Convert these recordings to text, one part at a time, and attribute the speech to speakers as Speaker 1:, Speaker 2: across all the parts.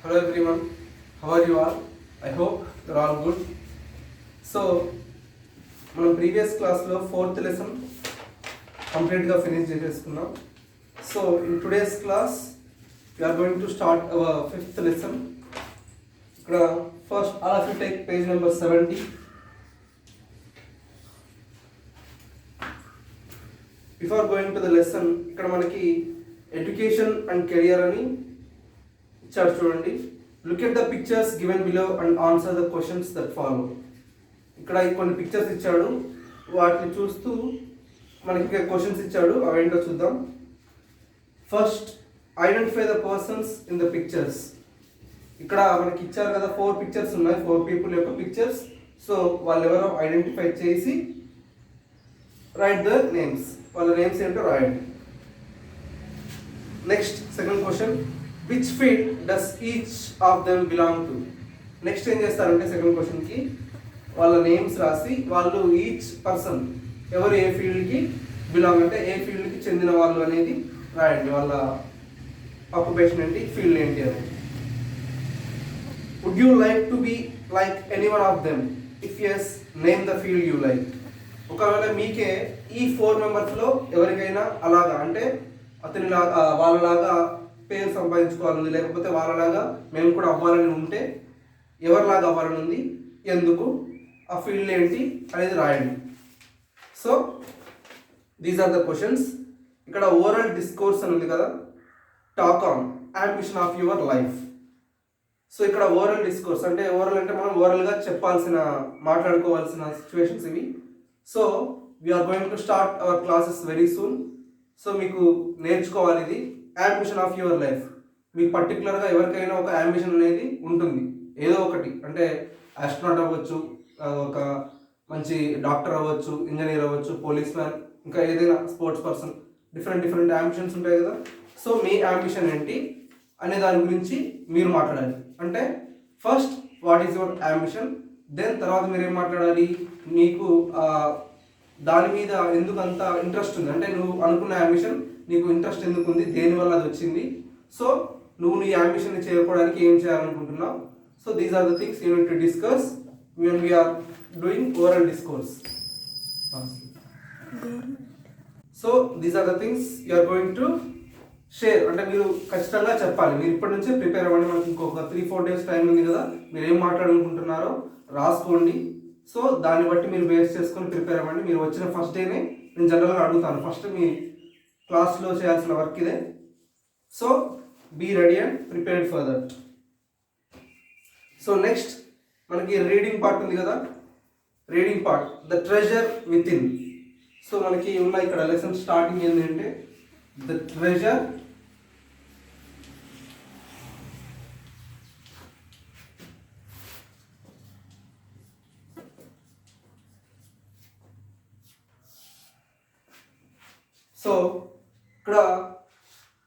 Speaker 1: Hello everyone, how are you all? I hope you're all good. So, మనం previous క్లాస్లో fourth lesson కంప్లీట్గా finish చేసేసుకున్నాం. So in today's class we're going to start our fifth lesson. ఇక్కడ first all of you take page number 70. Before going to the lesson, ఇక్కడ మనకి education and career అని ఇచ్చారు చూడండి. Look at the pictures given below and answer the questions that follow. ఇక్కడ కొన్ని pictures ఇచ్చాడు, వాటిని చూస్తూ మనకి క్వశ్చన్స్ ఇచ్చాడు, అవేంటో చూద్దాం. First, identify the persons in the pictures. ఇక్కడ మనకి ఇచ్చారు కదా, 4 పిక్చర్స్ ఉన్నాయి, 4 పీపుల్ యొక్క పిక్చర్స్. సో వాళ్ళు ఎవరో ఐడెంటిఫై చేసి రైట్ ద నేమ్స్, వాళ్ళ నేమ్స్ ఏంటో రాయండి. Next second question, which field does each of them belong to. Next ఏం చేస్తారంటే సెకండ్ క్వశ్చన్కి వాళ్ళ నేమ్స్ రాసి వాళ్ళు ఈచ్ పర్సన్ ఎవరు ఏ ఫీల్డ్కి బిలాంగ్ అంటే ఏ ఫీల్డ్కి చెందిన వాళ్ళు అనేది రాయండి, వాళ్ళ ఆక్యుపేషన్ ఏంటి, ఫీల్డ్ ఏంటి అనేది. Would you like to be like any one of them? If yes, name the field you like. ఒకవేళ మీకే ఈ 4 మెంబర్స్లో ఎవరికైనా అలాగా అంటే అతనిలాగా వాళ్ళలాగా పేరు సంపాదించుకోవాలని, లేకపోతే వాళ్ళలాగా మేము కూడా అవ్వాలని ఉంటే ఎవరిలాగా అవ్వాలని ఉంది, ఎందుకు, ఆ ఫీల్డ్ ఏంటి అనేది రాయండి. So these are the questions. ఇక్కడ ఓరల్ డిస్కోర్స్ అని ఉంది కదా, talk on ambition of your life. So ఇక్కడ ఓరల్ డిస్కోర్స్ అంటే ఓరల్ అంటే మనం ఓరల్గా చెప్పాల్సిన, మాట్లాడుకోవాల్సిన సిచ్యువేషన్స్ ఇవి. So we are going to start our classes very soon. So మీకు నేర్చుకోవాలి ఇది, అంబిషన్ ఆఫ్ యువర్ లైఫ్. మీకు పర్టికులర్గా ఎవరికైనా ఒక అంబిషన్ అనేది ఉంటుంది, ఏదో ఒకటి, అంటే ఆస్ట్రోనాట్ అవ్వచ్చు, ఒక మంచి డాక్టర్ అవ్వచ్చు, ఇంజనీర్ అవ్వచ్చు, పోలీస్ మ్యాన్, ఇంకా ఏదైనా స్పోర్ట్స్ పర్సన్, డిఫరెంట్ అంబిషన్స్ ఉంటాయి కదా. సో మీ అంబిషన్ ఏంటి అనే దాని గురించి మీరు మాట్లాడాలి. అంటే first what is your ambition, then తర్వాత మీరు ఏం మాట్లాడాలి, నీకు దాని మీద ఎందుకు అంత ఇంట్రెస్ట్ ఉంది, అంటే నువ్వు అనుకున్న అంబిషన్ నీకు ఇంట్రెస్ట్ ఎందుకు ఉంది, దేనివల్ల అది వచ్చింది, సో నువ్వు నీ అంబిషన్ని చేరుకోవడానికి ఏం చేయాలనుకుంటున్నావు. So these are the things you need to discuss when we are doing oral discourse. So these are the things you are going to share. అంటే మీరు ఖచ్చితంగా చెప్పాలి, మీరు ఇప్పటి నుంచే ప్రిపేర్ అవ్వండి. మనకి ఇంకొక 3-4 డేస్ టైం ఉంది కదా, మీరు ఏం మాట్లాడాలనుకుంటున్నారో రాసుకోండి. సో దాన్ని బట్టి మీరు బేస్ చేసుకొని ప్రిపేర్ అవ్వండి. మీరు వచ్చిన ఫస్ట్ డేనే నేను జనరల్గా అడుగుతాను, ఫస్ట్ మీ క్లాస్లో చేయాల్సిన వర్క్ ఇదే. So be ready and prepared for that. So next మనకి రీడింగ్ పార్ట్ ఉంది కదా, reading part, the treasure within. So మనకి ఉన్న ఇక్కడ లెసన్ స్టార్టింగ్ ఏంటంటే ద ట్రెజర్ సో ఇక్కడ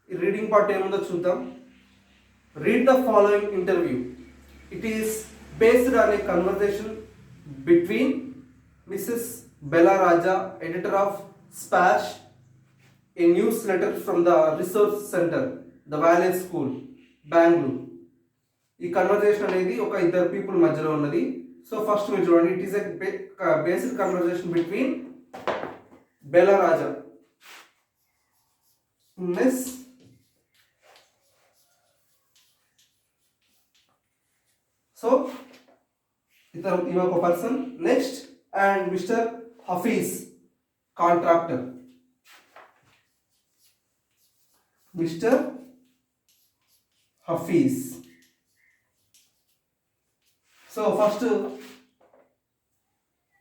Speaker 1: ఈ రీడింగ్ పార్ట్ ఏముందో చూద్దాం. Read the following interview. It is based on a conversation between Mrs. Bella Raja, editor of Splash, a newsletter from the Resource Center, the Valley School, Bangalore. ఈ conversation అనేది ఒక ఇద్దరు people మధ్యలో ఉన్నది. So first మీరు చూడండి, it is a basic conversation between Bela Raja, miss so ఈమె ఒక person, next and mister Hafeez, contractor, mister Hafeez. So first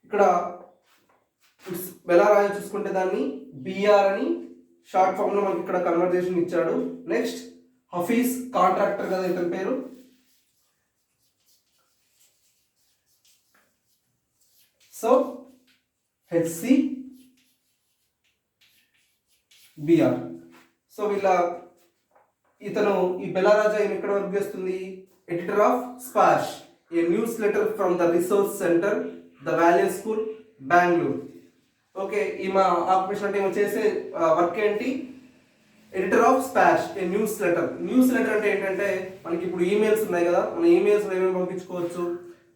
Speaker 1: ఇక్కడ బెలా రాజా చూసుకుంటే దాన్ని బిఆర్ అని షార్ట్ ఫామ్ లో మనకి ఇక్కడ కన్వర్జేషన్ ఇచ్చాడు. నెక్స్ట్ హఫీజ్ కాంట్రాక్టర్ కదా ఇతని పేరు. So HCBR. సో ఇతను ఈ బెలా రాజా ఈమె ఎక్కడ వర్క్ చేస్తుంది, editor of Splash, a newsletter from the resource centre, the valley school, Bengaluru. Okay, ఈమె ఆక్యుపేషన్ అంటే ఈమె చేసే వర్క్ ఏంటి, editor of Splash a newsletter. Newsletter అంటే ఏంటంటే మనకి ఇప్పుడు ఈమెయిల్స్ ఉన్నాయి కదా, మన ఈమెయిల్స్ ఏమేమి పంపించుకోవచ్చు,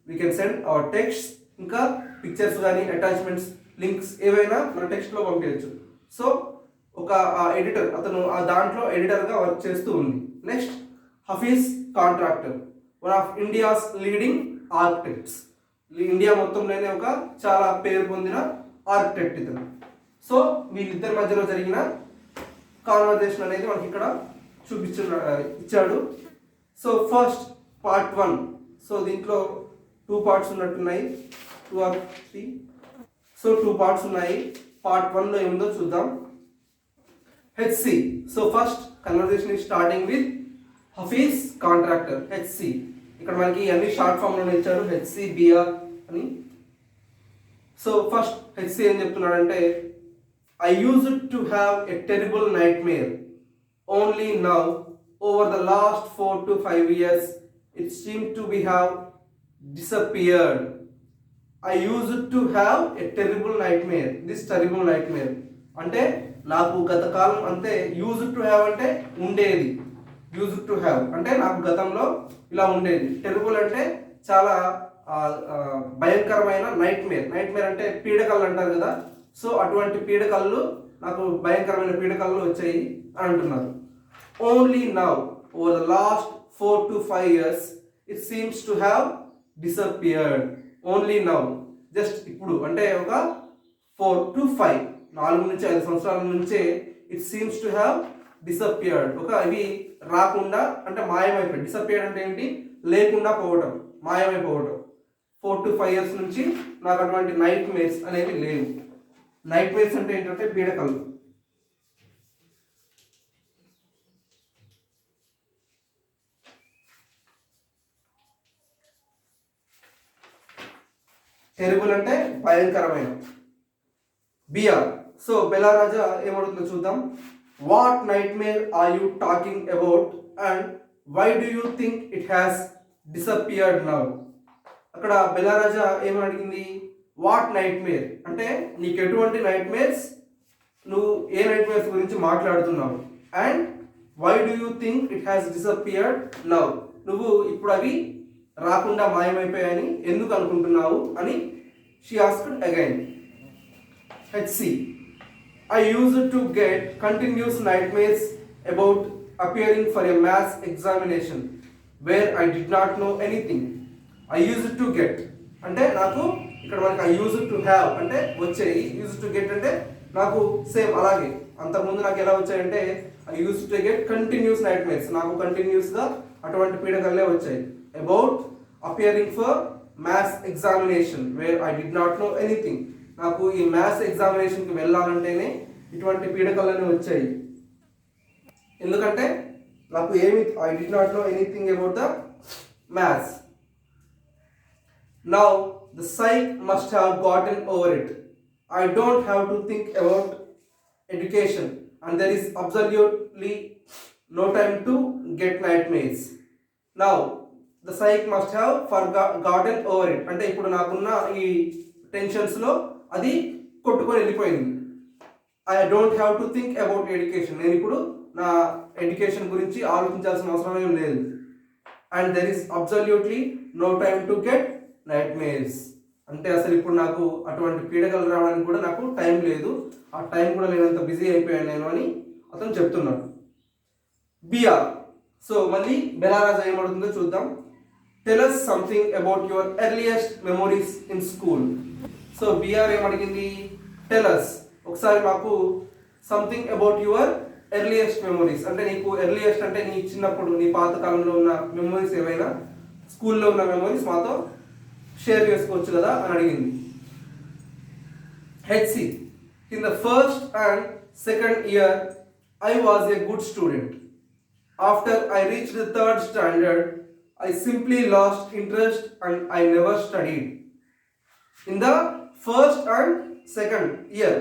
Speaker 1: we can send hour text, ఇంకా పిక్చర్స్ కానీ అటాచ్మెంట్స్ లింక్స్ ఏవైనా మన టెక్స్ట్లో పంపించవచ్చు. సో ఒక ఎడిటర్, అతను ఆ దాంట్లో ఎడిటర్గా వర్క్ చేస్తూ ఉంది. Next Hafeez Contractor, one of India's leading architects. India మొత్తంలోనే ఒక చాలా పేరు పొందిన ఆర్కిటెక్ట్ ఇతను. సో వీళ్ళిద్దరి మధ్యలో జరిగిన కాన్వర్జేషన్ అనేది మనకి ఇక్కడ ఇచ్చాడు. So first part 1. సో దీంట్లో 2 పార్ట్స్ ఉన్నట్టున్నాయి, 2 or 3. సో 2 పార్ట్స్ ఉన్నాయి. పార్ట్ 1లో ఏముందో చూద్దాం. HC. So first conversation is starting with Hafeez Contractor, HC. ఇక్కడ మనకి అన్ని షార్ట్ ఫామ్లోనే ఇచ్చారు, HCBR అని. సో ఫస్ట్ HC ఏం చెప్తున్నాడంటే, I used to have a terrible nightmare. Only now, over the last 4 to 5 years, it seemed to be have disappeared. I used to have a terrible nightmare. This terrible nightmare అంటే నాకు గత కాలం, అంటే used to have అంటే ఉండేది, used to have అంటే నాకు గతంలో ఇలా ఉండేది. టెరిబుల్ అంటే చాలా భయంకరమైన, నైట్మేర్, నైట్మేర్ అంటే పీడకలు అంటారు కదా. సో అటువంటి పీడకలు, నాకు భయంకరమైన పీడకలు వచ్చాయి అని అంటున్నారు. Only now, over the last 4 to 5 years, it seems to have disappeared. Only now, just ఇప్పుడు, అంటే ఒక 4 to 5, 4 నుంచి 5 సంవత్సరాల నుంచే it seems to have disappeared. ఒక ఇవి రాకుండా అంటే మాయమైపోయి, డిసపియర్డ్ అంటే ఏంటి, లేకుండా పోవడం, మాయమైపోవడం. 4 to 5 years నుంచి నాకు అటువంటి నైట్ మేర్స్ అనేవి లేవు. నైట్ మేర్స్ అంటే ఏంటంటే పీడకలు. టెరిబుల్ అంటే భయంకరమైన. బిఆర్. సో బెలా రాజా ఏమడుగుతుందో చూద్దాం. What nightmare are you talking about and why do you think it has disappeared now? అక్కడ బెలా రాజా ఏమని అడిగింది, వాట్ నైట్ మేర్ అంటే నీకు ఎటువంటి నైట్ మేర్స్, నువ్వు ఏ నైట్ మేర్స్ గురించి మాట్లాడుతున్నావు, and why do you think it has disappeared now, నువ్వు ఇప్పుడు అవి రాకుండా మాయమైపోయాయని ఎందుకు అనుకుంటున్నావు అని she asked again. HC. I used to get continuous nightmares about appearing for a maths examination where I did not know anything. I used to get అంటే నాకు ఇక్కడ మనకి I used to have అంటే వచ్చాయి, used to get అంటే నాకు same అలాగే అంతకుముందు నాకు ఎలా వచ్చాయంటే I used to get continuous nightmares, నాకు కంటిన్యూస్గా అటువంటి పీడకలే వచ్చాయి. About appearing for maths examination where I did not know anything, నాకు ఈ మ్యాథ్స్ ఎగ్జామినేషన్కి వెళ్ళాలంటేనే ఇటువంటి పీడకలనే వచ్చాయి. ఎందుకంటే నాకు ఏమి, I did not know anything about the maths. Now the psyche must have gotten over it. I don't have to think about education and there is absolutely no time to get nightmares. Now the psyche must have gotten over it అంటే ఇప్పుడు నాకున్న ఈ టెన్షన్స్లో అది కొట్టుకొని వెళ్ళిపోయింది. I don't have to think about education, నేను ఇప్పుడు నా ఎడ్యుకేషన్ గురించి ఆలోచించాల్సిన అవసరం ఏం లేదు. And there is absolutely no time to get nightmares అంటే అసలు ఇప్పుడు నాకు అటువంటి పీడకలు రావడానికి కూడా నాకు టైం లేదు, ఆ టైం కూడా లేనంత బిజీ అయిపోయాను నేను అని అతను చెప్తున్నాడు. బిఆర్. సో మళ్ళీ బెలారాజా ఏమడుతుందో చూద్దాం. Tell us something about your earliest memories in school. So BR ఏమడిగింది, టెల్ us, ఒకసారి మాకు something about your earliest memories అంటే నీకు ఎర్లియస్ట్ అంటే నీ చిన్నప్పుడు, నీ పాత కాలంలో ఉన్న మెమోరీస్ ఏవైనా, స్కూల్లో ఉన్న మెమోరీస్ మాతో షేర్ చేసుకోవచ్చు కదా అని అడిగింది. HC. In the first and second year I was a good student. After I reach the third standard I simply lost interest and I never studied. In the first and second year,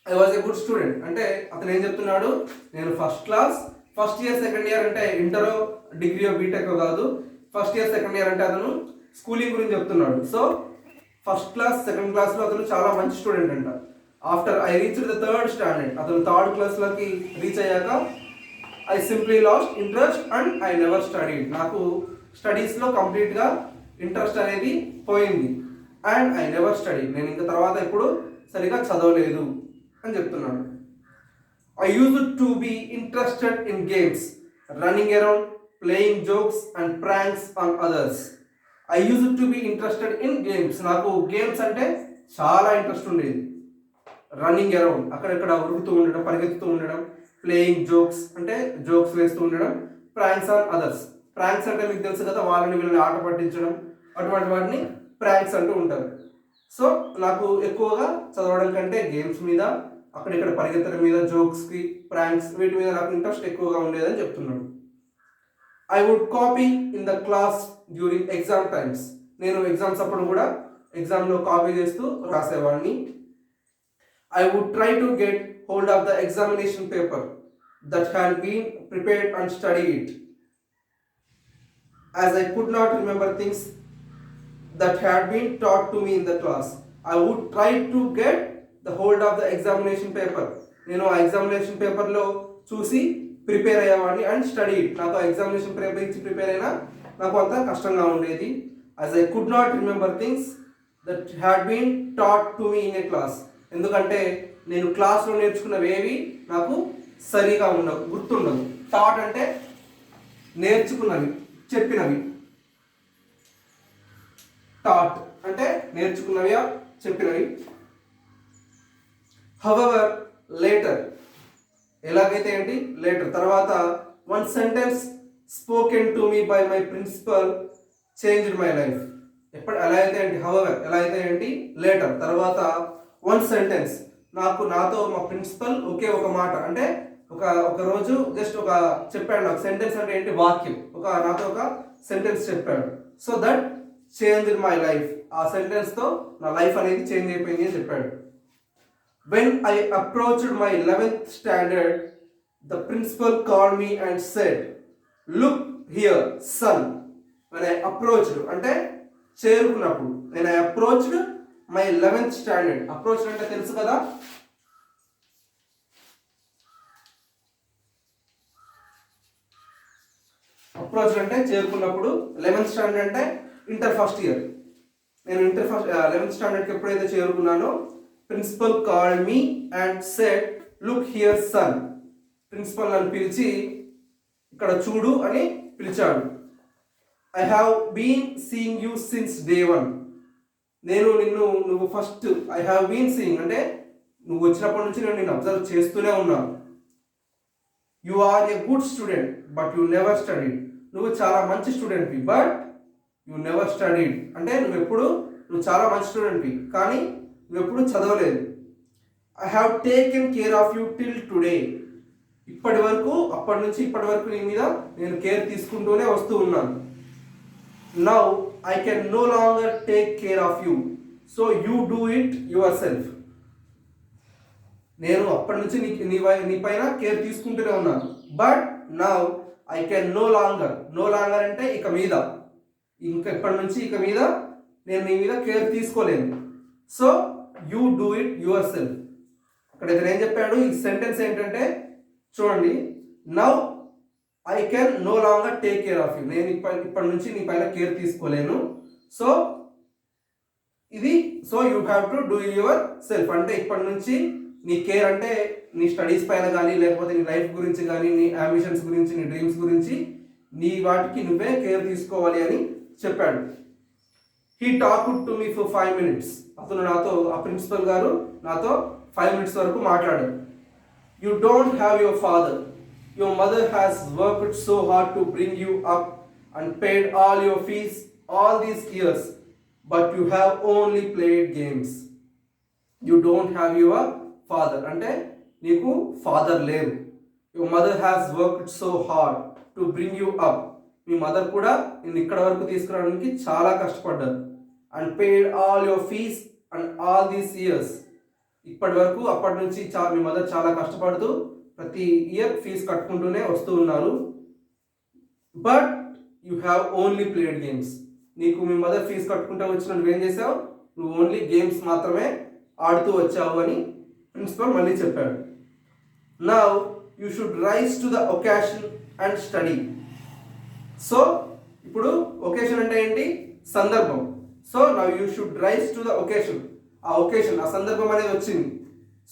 Speaker 1: I was a good student. అంటే అతను ఏం చెప్తున్నాడు, నేను first year second year అంటే ఇంటరో డిగ్రీయో BTech కాదు, first year second year అంటే అతను schooling గురించి చెప్తున్నాడు. సో ఫస్ట్ క్లాస్ సెకండ్ క్లాస్లో అతను చాలా మంచి స్టూడెంట్ అంట. After I reach the third standard, అతను థర్డ్ క్లాస్లోకి రీచ్ అయ్యాక I simply lost interest and I never studied, నాకు స్టడీస్లో కంప్లీట్గా ఇంట్రెస్ట్ అనేది పోయింది. అండ్ ఐ నెవర్ స్టడీ, నేను ఇంకా తర్వాత ఎప్పుడు సరిగా చదవలేదు అని చెప్తున్నాడు. I used to be interested in games, running around, playing jokes and pranks on others. I used to be interested in games, నాకు గేమ్స్ అంటే చాలా ఇంట్రెస్ట్ ఉండేది. రన్నింగ్ అరౌండ్, అక్కడెక్కడ ఉరుకుతూ ఉండడం, పరిగెత్తుతూ ఉండడం. ప్లేయింగ్ జోక్స్ అంటే జోక్స్ వేస్తూ ఉండడం. ప్రాంక్స్ ఆన్ అదర్స్, ప్రాంక్స్ అంటే మీకు తెలుసు కదా, వాళ్ళని వీళ్ళని ఆట పట్టించడం, అటువంటి వాటిని ప్రాంక్స్ అంటూ ఉంటారు. సో నాకు ఎక్కువగా చదవడం కంటే గేమ్స్ మీద, అక్కడిక్కడ పరిగెత్తడం మీద, జోక్స్కి, ప్రాంక్స్, వీటి మీద నాకు ఇంట్రెస్ట్ ఎక్కువగా ఉండేదని చెప్తున్నాడు. I would copy in the class during exam times, నేను ఎగ్జామ్స్ అప్పుడు కూడా ఎగ్జామ్లో కాపీ చేస్తూ రాసేవాడిని. I would try to get hold of the examination paper that had been prepared and study it, as I could not remember things that had been taught to me in the class. I would try to get the hold of the examination paper, నేను ఆ examination పేపర్లో చూసి prepare అయ్యేవాడిని. And study, నాకు ఆ examination paper ఇచ్చి prepare అయినా నాకు అంత కష్టంగా ఉండేది. As I could not remember things that had been taught to me in a class, ఎందుకంటే నేను క్లాస్లో నేర్చుకున్నవి ఏవి నాకు సరిగా ఉండవు, గుర్తుండవు. టాట్ అంటే నేర్చుకున్నవి, చెప్పినవి. టాట్ అంటే నేర్చుకున్నవి, చెప్పినవి. హవెవర్ లేటర్, ఎలాగైతే ఏంటి లేటర్, తర్వాత one sentence spoken to me by my principal changed my life. ఎలా అయితే ఏంటి హవెవర్, ఎలా అయితే ఏంటి లేటర్, తర్వాత వన్ సెంటెన్స్, నాతో మా ప్రిన్సిపల్ ఒకే ఒక మాట, అంటే ఒక రోజు జస్ట్ ఒక చెప్పాడు నాకు. సెంటెన్స్ అంటే ఏంటి వాక్యం, నాతో ఒక సెంటెన్స్ చెప్పాడు. So that change my life, ఆ సెంటెన్స్తో నా లైఫ్ అనేది చేంజ్ అయిపోయింది అని చెప్పాడు. When I approached my 11th standard the principal called me and said look here son. When I approached అంటే చేరుకున్నప్పుడు. When I approached my 11th standard, approach అంటే తెలుసు కదా, అప్రోచ్ అంటే చేరుకున్నప్పుడు. 11th స్టాండర్డ్ అంటే ఇంటర్ ఫస్ట్ ఇయర్. నేను inter 11th స్టాండర్డ్కి ఎప్పుడైతే చేరుకున్నానో, principal called me and said look here sun, principal నన్ను పిలిచి ఇక్కడ చూడు అని పిలిచాడు. I have been seeing you since day 1, నువ్వు first, I have been seeing అంటే నువ్వు వచ్చినప్పటి నుంచి నేను నిన్ను అబ్జర్వ్ చేస్తూనే ఉన్నాను. You are a good student but you never studied, నువ్వు చాలా మంచి స్టూడెంట్వి బట్ యు నెవర్ స్టడీడ్ అంటే నువ్వు చాలా మంచి స్టూడెంట్వి కానీ నువ్వెప్పుడు చదవలేదు. I have taken care of you till today, అప్పటి నుంచి ఇప్పటి వరకు నీ మీద నేను కేర్ తీసుకుంటూనే వస్తూ ఉన్నాను. Now I can no longer take care of you, so you do it yourself. నేను అప్పటి నుంచి నీ పైన కేర్ తీసుకుంటూనే ఉన్నాను. But now I can no longer అంటే ఇక మీద, ఇప్పటి నుంచి ఇక మీద నేను నీ మీద కేర్ తీసుకోలేను. So you do it yourself. ఇక్కడ ఇతను ఏం చెప్పాడు, ఈ సెంటెన్స్ ఏంటంటే చూడండి, now I can no longer take care of you, నేను ఇప్పటి నుంచి నీ పైన కేర్ తీసుకోలేను. So you have to do yourself అంటే ఇప్పటి నుంచి నీ కేర్ అంటే నీ స్టడీస్ పైన కానీ, లేకపోతే నీ లైఫ్ గురించి కానీ, నీ అంబిషన్స్ గురించి, నీ డ్రీమ్స్ గురించి, నీ వాటికి నువ్వే కేర్ తీసుకోవాలి అని చెప్పాడు. He talked to me for 5 minutes, అతను ఆ ప్రిన్సిపల్ గారు నాతో 5 minutes వరకు మాట్లాడారు. You don't have your father, your mother has worked so hard to bring you up and paid all your fees all these years, but you have only played games. You don't have your father అంటే నీకు father లేరు. Your mother has worked so hard to bring you up, me mother కూడా నేను ఇక్కడ వరకు తీసుకురావడానికి చాలా కష్టపడ్డారు. And paid all your fees and all these years, అప్పటి నుంచి మీ మదర్ చాలా కష్టపడుతూ ప్రతి ఇయర్ ఫీజు కట్టుకుంటూనే వస్తూ ఉన్నారు. But you have only played games, నీకు మీ మదర్ ఫీజు కట్టుకుంటూ వచ్చిన నువ్వేం చేసావు, నువ్వు ఓన్లీ గేమ్స్ మాత్రమే ఆడుతూ వచ్చావు అని ప్రిన్సిపల్ మళ్ళీ చెప్పాడు. Now you should rise to the occasion and study. So ఇప్పుడు ఒకేషన్ అంటే ఏంటి? సందర్భం. So now you should rise to the occasion. ఆ సందర్భం అనేది వచ్చింది.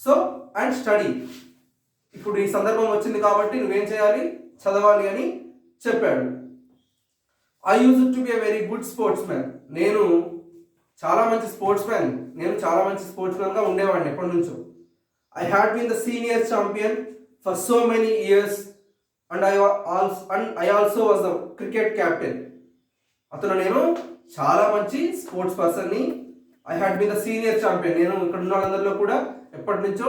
Speaker 1: సో అండ్ స్టడీ, ఇప్పుడు ఈ సందర్భం వచ్చింది కాబట్టి నువ్వేం చేయాలి? చదవాలి అని చెప్పాడు. I use to be a very good sportsman. నేను చాలా మంచి స్పోర్ట్స్ మ్యాన్గా ఉండేవాడిని ఎప్పటి నుంచో. I had been the senior champion for so many years and I also was the cricket captain. నేను చాలా మంచి స్పోర్ట్స్ పర్సన్ని. I had been the senior champion. నేను ఇక్కడ ఉన్న వాళ్ళందరిలో కూడా ఎప్పటి నుంచో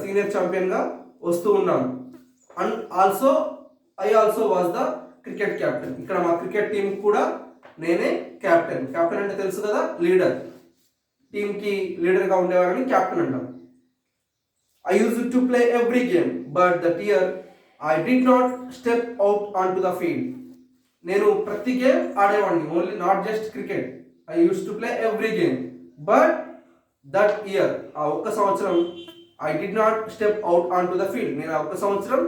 Speaker 1: సీనియర్ ఛాంపియన్గా వస్తూ ఉన్నాను. And I also was the cricket captain. ఇక్కడ మా క్రికెట్ టీం కూడా నేనే క్యాప్టెన్. క్యాప్టెన్ అంటే తెలుసు కదా, లీడర్. టీంకి లీడర్గా ఉండేవాడిని క్యాప్టెన్ అంటాం. I use to play every game but that year I did not step out on to the field. నేను ప్రతి గేమ్ ఆడేవాడిని, only not just cricket. I use to play every game but that year, ఆ ఒక్క సంవత్సరం I did not step out on to the field. నేను ఆ ఒక్క సంవత్సరం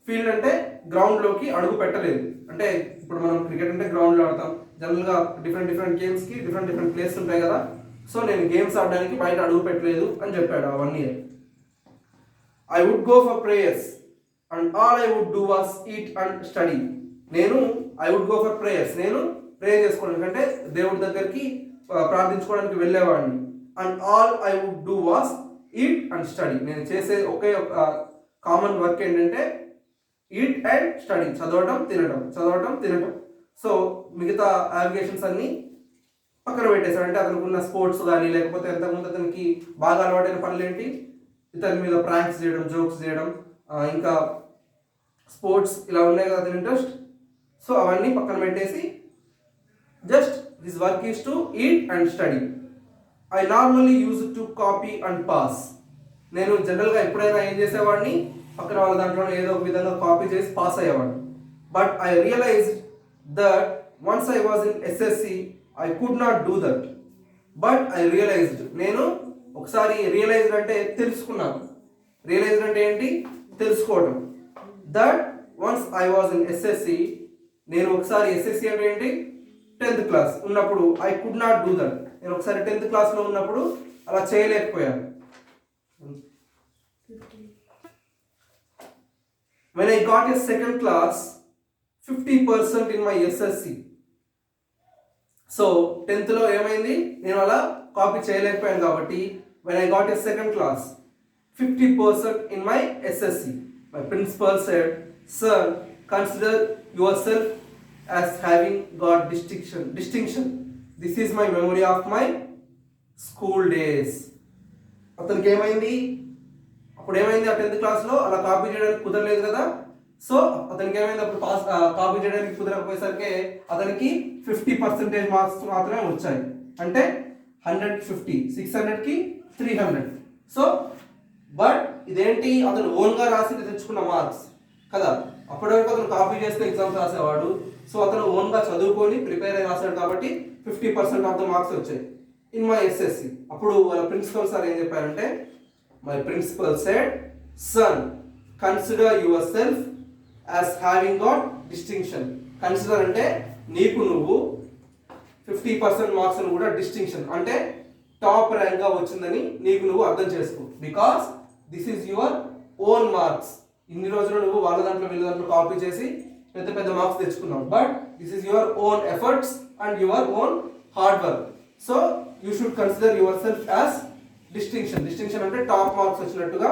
Speaker 1: ఫీల్డ్ అంటే గ్రౌండ్లోకి అడుగు పెట్టలేదు. అంటే ఇప్పుడు మనం క్రికెట్ అంటే గ్రౌండ్లో ఆడతాం, జనరల్గా డిఫరెంట్ గేమ్స్కి డిఫరెంట్ ప్లేస్ ఉంటాయి కదా. సో నేను గేమ్స్ ఆడడానికి బయట అడుగు పెట్టలేదు అని చెప్పాడు ఆ 1 year. I would go for prayers and all I would do was eat and study. I would go for prayers. నేను ప్రేయర్ చేసుకోవడానికి అంటే దేవుడి దగ్గరికి ప్రార్థించుకోవడానికి వెళ్ళేవాడిని. And all I would do was eat and study. నేను చేసే ఒకే కామన్ వర్క్ ఏంటంటే ఈట్ అండ్ స్టడీ, చదవటం తినటం. సో మిగతా అప్లికేషన్స్ అన్నీ పక్కన పెట్టేశాడు. అంటే అతనికి ఉన్న స్పోర్ట్స్ కానీ లేకపోతే అంతకుముందు అతనికి బాగా అలవాటైన పనులు ఏంటి? ఇతని మీద ప్రాంక్స్ చేయడం, జోక్స్ చేయడం, ఇంకా స్పోర్ట్స్ ఇలా ఉన్నాయి కదా అతని ఇంట్రెస్ట్. సో అవన్నీ పక్కన పెట్టేసి just this work is to eat and study. I normally use to copy and pass. నేను జనరల్గా ఎప్పుడైనా ఏం చేసేవాడిని? పక్కన వాళ్ళ దాంట్లో ఏదో ఒక విధంగా కాపీ చేసి పాస్ అయ్యేవాడిని. But I realised that once I was in SSC I could not do that. But I realised, నేను ఒకసారి రియలైజ్డ్ అంటే తెలుసుకున్నాను. రియలైజ్డ్ అంటే ఏంటి? తెలుసుకోవడం. That once I was in SSC, నేను ఒకసారి ఎస్ఎస్సి అంటే ఏంటి? 10th క్లాస్ ఉన్నప్పుడు I could not do that. నేను ఒకసారి 10th క్లాస్లో ఉన్నప్పుడు అలా చేయలేకపోయాను. When I got a second class, 50% in my SSC. So 10th ఏమైంది? నేను అలా కాపీ చేయలేకపోయాను కాబట్టి when I got a second class, 50% in my SSC, my principal said, "Sir, consider yourself as having got distinction. This is my memory of my school days." అతనికి ఏమైంది? అప్పుడు ఏమైంది? ఆ 10th క్లాస్లో అలా కాపీ చేయడానికి కుదరలేదు కదా. సో అతనికి ఏమైంది? అప్పుడు కాపీ చేయడానికి కుదరకపోయేసరికి అతనికి 50% మార్క్స్ మాత్రమే వచ్చాయి. అంటే 150, 600కి 300. సో బట్ ఇదేంటి? అతను ఓన్గా రాసి తెచ్చుకున్న మార్క్స్ కదా. అప్పటి వరకు అతను కాపీ చేస్తే ఎగ్జామ్స్ రాసేవాడు. సో అతను ఓన్గా చదువుకొని ప్రిపేర్ అయి రాశాడు కాబట్టి 50% ఆఫ్ ద మార్క్స్ వచ్చాయి ఇన్ మై ఎస్ఎస్సి. అప్పుడు వాళ్ళ ప్రిన్సిపల్ సార్ ఏం చెప్పారంటే, my principal said, "Son, consider yourself as having got distinction." Consider అంటే నీకు నువ్వు 50% మార్క్స్ కూడా డిస్టింక్షన్ అంటే టాప్ ర్యాంక్గా వచ్చిందని నీకు నువ్వు అర్థం చేసుకో. Because this is your own marks. ఇన్ని రోజులు నువ్వు వాళ్ళ దాంట్లో వీళ్ళ దాంట్లో కాపీ చేసి పెద్ద మార్క్స్ తెచ్చుకున్నావు. But this is your own efforts and your own hard work. So you should consider yourself as distinction అంటే టాప్ మార్క్స్ వచ్చినట్టుగా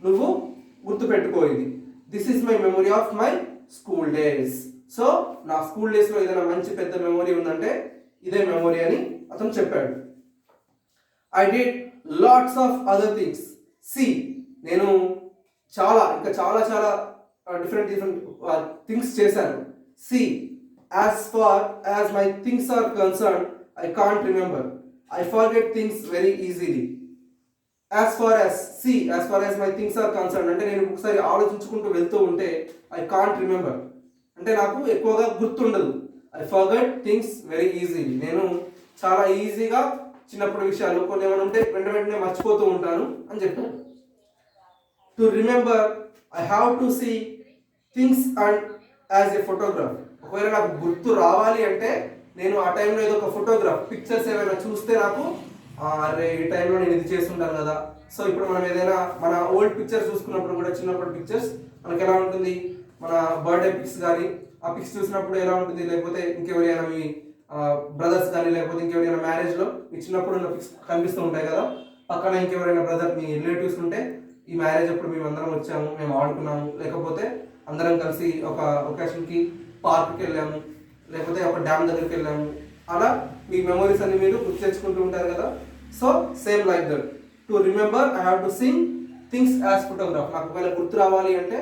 Speaker 1: నువ్వు గుర్తుపెట్టుకో. ఇది this is my memory of my school days. సో నా స్కూల్ డేస్లో ఏదైనా మంచి పెద్ద మెమొరీ ఉందంటే ఇదే మెమొరీ అని అతను చెప్పాడు. I did lots of other things. నేను చాలా డిఫరెంట్ థింగ్స్ చేశాను. As far as my things are concern I can't remember. I forget things very easily. As far as my things are concerned, అంటే నేను ఒకసారి ఆలోచించుకుంటూ వెళ్తూ ఉంటే I can't remember, అంటే నాకు ఎక్కువగా గుర్తుండదు. I forget things very easily. నేను చాలా ఈజీగా చిన్నప్పుడు విషయాలు కొన్ని ఏమైనా ఉంటే వెంటనే మర్చిపోతూ ఉంటాను అని చెప్పాను. To remember I have to see things and as a photograph. ఒకవేళ నాకు గుర్తు రావాలి అంటే నేను ఆ టైంలో ఏదో ఒక ఫోటోగ్రాఫ్ పిక్చర్స్ ఏమైనా చూస్తే నాకు అరే ఈ టైంలో నేను ఇది చేస్తుంటాను కదా. సో ఇప్పుడు మనం ఏదైనా మన ఓల్డ్ పిక్చర్స్ చూసుకున్నప్పుడు కూడా చిన్నప్పటి పిక్చర్స్ మనకి ఎలా ఉంటుంది, మన బర్త్డే పిక్స్ కానీ ఆ పిక్స్ చూసినప్పుడు ఎలా ఉంటుంది, లేకపోతే ఇంకెవరైనా మీ బ్రదర్స్ కానీ లేకపోతే ఇంకెవరైనా మ్యారేజ్లో మీ చిన్నప్పుడు ఉన్న పిక్స్ కనిపిస్తూ ఉంటాయి కదా. పక్కన ఇంకెవరైనా బ్రదర్ మీ రిలేటివ్స్ ఉంటే ఈ మ్యారేజ్ అప్పుడు మేము అందరం వచ్చాము, మేము ఆడుకున్నాము, లేకపోతే అందరం కలిసి ఒక ఒకేషన్కి పార్క్కి వెళ్ళాము, లేకపోతే ఒక డ్యామ్ దగ్గరికి వెళ్ళాము. అలా మీ మెమరీస్ అన్ని మీరు గుర్తు తెచ్చుకుంటూ ఉంటారు కదా. So same like that to remember I have to sing things as photograph. నాకు ఒకవేళ గుర్తు రావాలి అంటే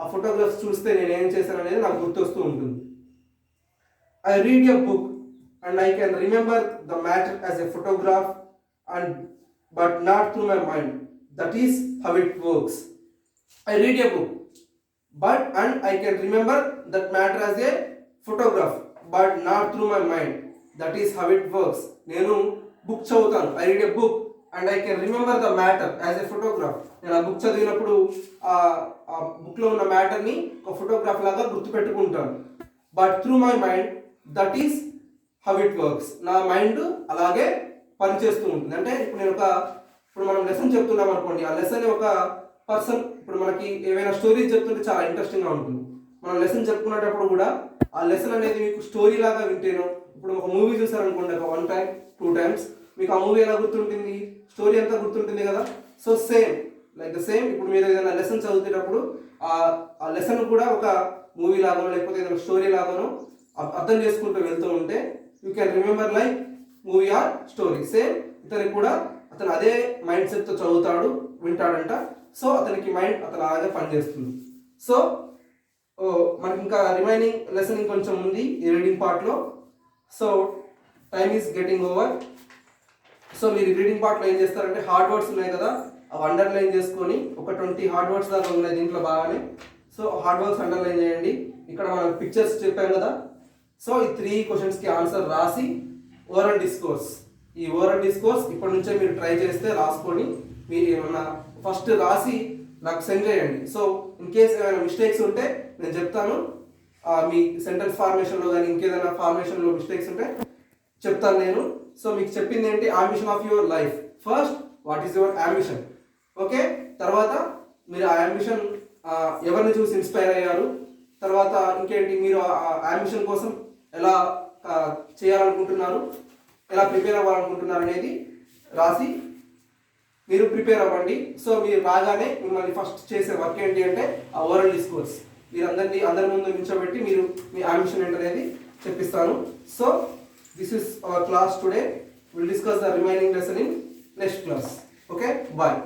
Speaker 1: ఆ ఫోటోగ్రాఫ్స్ చూస్తే నేను ఏం చేశాను అనేది నాకు గుర్తు వస్తూ ఉంటుంది. I read a book and I can remember the matter as a photograph and but not through my mind. That is how it works. I read a book but and I can remember that matter as a photograph but not through my mind. That is how it works. నేను book చదువుతాను, I read a book and I can remember the matter as a photograph. నేను ఆ book చదివినప్పుడు ఆ బుక్లో ఉన్న మ్యాటర్ని ఒక photograph లాగా గుర్తుపెట్టుకుంటాను. But through my mind that is how it works. నా మైండ్ అలాగే పనిచేస్తూ ఉంటుంది. అంటే ఇప్పుడు మనం లెసన్ చెప్తున్నాం అనుకోండి, ఆ లెసన్ ఒక పర్సన్ ఇప్పుడు మనకి ఏవైనా స్టోరీస్ చెప్తుంటే చాలా ఇంట్రెస్టింగ్గా ఉంటుంది. మనం లెసన్ చెప్పుకునేటప్పుడు కూడా ఆ లెసన్ అనేది మీకు స్టోరీ లాగా వింటేనో, ఇప్పుడు ఒక మూవీ చూసారనుకోండి ఒక 1 time 2 times మీకు ఆ మూవీ ఎలా గుర్తుంటుంది, స్టోరీ అంతా గుర్తుంటుంది కదా. So same like the same ఇప్పుడు మీరు ఏదైనా లెసన్ చదువుతున్నప్పుడు ఆ లెసన్ కూడా ఒక మూవీ లాగానో లేకపోతే ఏదైనా స్టోరీ లాగానో అర్థం చేసుకుంటూ వెళ్తూ ఉంటే you can remember like movie or story. Same ఇతనికి కూడా అతను అదే మైండ్ సెట్తో చదువుతాడు, వింటాడంట. సో అతనికి మైండ్ అతను అలాగే పనిచేస్తుంది. సో మనకి ఇంకా రిమైనింగ్ లెసన్ ఇంకొంచెం ఉంది ఈ రీడింగ్ పార్ట్లో. So time is getting over. So మీరు రీడింగ్ పార్ట్లో ఏం చేస్తారంటే హార్డ్ వర్డ్స్ ఉన్నాయి కదా, అవి అండర్లైన్ చేసుకొని ఒక 20 హార్డ్ వర్డ్స్ దాకా ఉన్నాయి దీంట్లో బాగానే. సో హార్డ్ వర్డ్స్ అండర్లైన్ చేయండి. ఇక్కడ మనం పిక్చర్స్ చెప్పాం కదా. సో ఈ 3 క్వశ్చన్స్కి ఆన్సర్ రాసి ఓరల్ డిస్కోర్స్, ఈ ఓరల్ డిస్కోర్స్ ఇప్పటి నుంచే మీరు ట్రై చేస్తే రాసుకొని మీరు ఏమన్నా ఫస్ట్ రాసి నాకు సెండ్ చేయండి. సో ఇన్ కేస్ ఏమైనా మిస్టేక్స్ ఉంటే నేను చెప్తాను. మీ సెంటెన్స్ ఫార్మేషన్లో కానీ ఇంకేదైనా ఫార్మేషన్లో మిస్టేక్స్ ఉంటే చెప్తాను నేను. సో మీకు చెప్పింది ఏంటి, ambition of your life. First what is your ambition, okay. తర్వాత మీరు ఆ అంబిషన్ ఎవరిని చూసి ఇన్స్పైర్ అయ్యారు, తర్వాత ఇంకేంటి మీరు ఆ అంబిషన్ కోసం ఎలా చేయాలనుకుంటున్నారు, ఎలా ప్రిపేర్ అవ్వాలనుకుంటున్నారు అనేది రాసి మీరు ప్రిపేర్ అవ్వండి. సో మీరు రాగానే మిమ్మల్ని ఫస్ట్ చేసే వర్క్ ఏంటి అంటే ఆ ఓరల్ డిస్కోర్స్. మీరు అందరి ముందు నిల్చోబెట్టి మీరు మీ అంబిషన్ ఏంటనేది చెప్పిస్తాను. So this is our class today. Will discuss the remaining lesson in next class. Okay, bye.